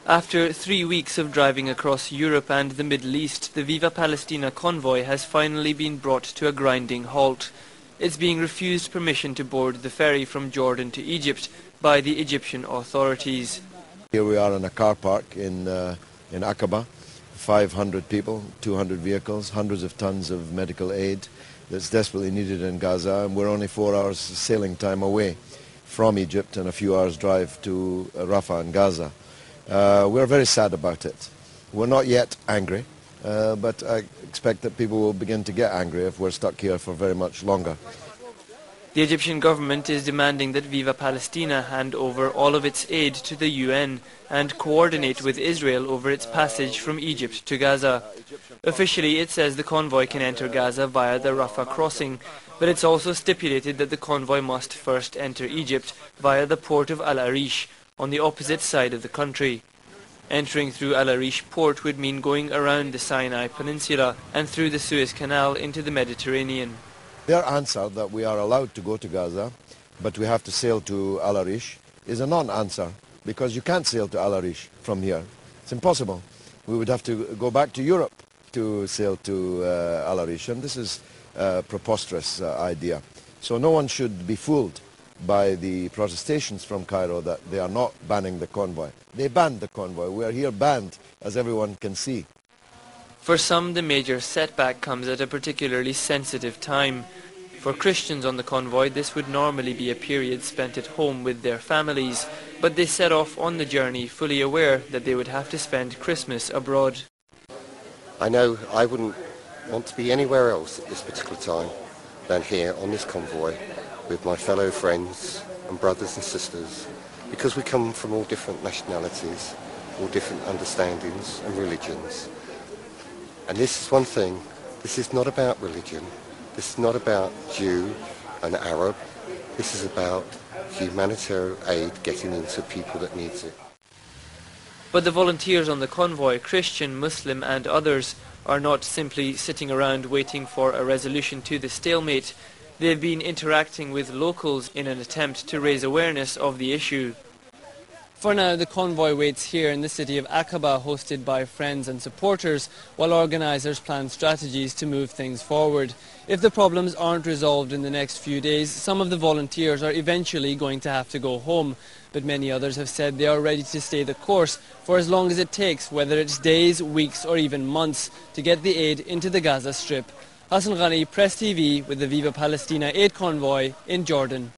After 3 weeks of driving across Europe and the Middle East, the Viva Palestina convoy has finally been brought to a grinding halt. It's being refused permission to board the ferry from Jordan to Egypt by the Egyptian authorities. Here we are in a car park in Aqaba, 500 people, 200 vehicles, hundreds of tons of medical aid that's desperately needed in Gaza, and we're only 4 hours sailing time away from Egypt and a few hours drive to Rafah in Gaza. We're very sad about it. We're not yet angry, but I expect that people will begin to get angry if we're stuck here for very much longer. The Egyptian government is demanding that Viva Palestina hand over all of its aid to the UN and coordinate with Israel over its passage from Egypt to Gaza. Officially, it says the convoy can enter Gaza via the Rafah crossing, but it's also stipulated that the convoy must first enter Egypt via the port of Al Arish, on the opposite side of the country. Entering through Al Arish port would mean going around the Sinai Peninsula and through the Suez Canal into the Mediterranean. Their answer that we are allowed to go to Gaza, but we have to sail to Al Arish, is a non-answer, because you can't sail to Al Arish from here. It's impossible. We would have to go back to Europe to sail to Al Arish, and this is a preposterous idea. So no one should be fooled by the protestations from Cairo that they are not banning the convoy. They banned the convoy. We are here banned, as everyone can see. For some, the major setback comes at a particularly sensitive time. For Christians on the convoy, this would normally be a period spent at home with their families, but they set off on the journey fully aware that they would have to spend Christmas abroad. I know I wouldn't want to be anywhere else at this particular time than here on this convoy with my fellow friends and brothers and sisters, because we come from all different nationalities, all different understandings and religions. And this is one thing, this is not about religion, this is not about Jew and Arab, this is about humanitarian aid getting into people that needs it. But the volunteers on the convoy, Christian, Muslim and others, are not simply sitting around waiting for a resolution to the stalemate. They've been interacting with locals in an attempt to raise awareness of the issue. For now, the convoy waits here in the city of Aqaba, hosted by friends and supporters, while organisers plan strategies to move things forward. If the problems aren't resolved in the next few days, some of the volunteers are eventually going to have to go home. But many others have said they are ready to stay the course for as long as it takes, whether it's days, weeks or even months, to get the aid into the Gaza Strip. Hassan Ghani, Press TV, with the Viva Palestina aid convoy in Jordan.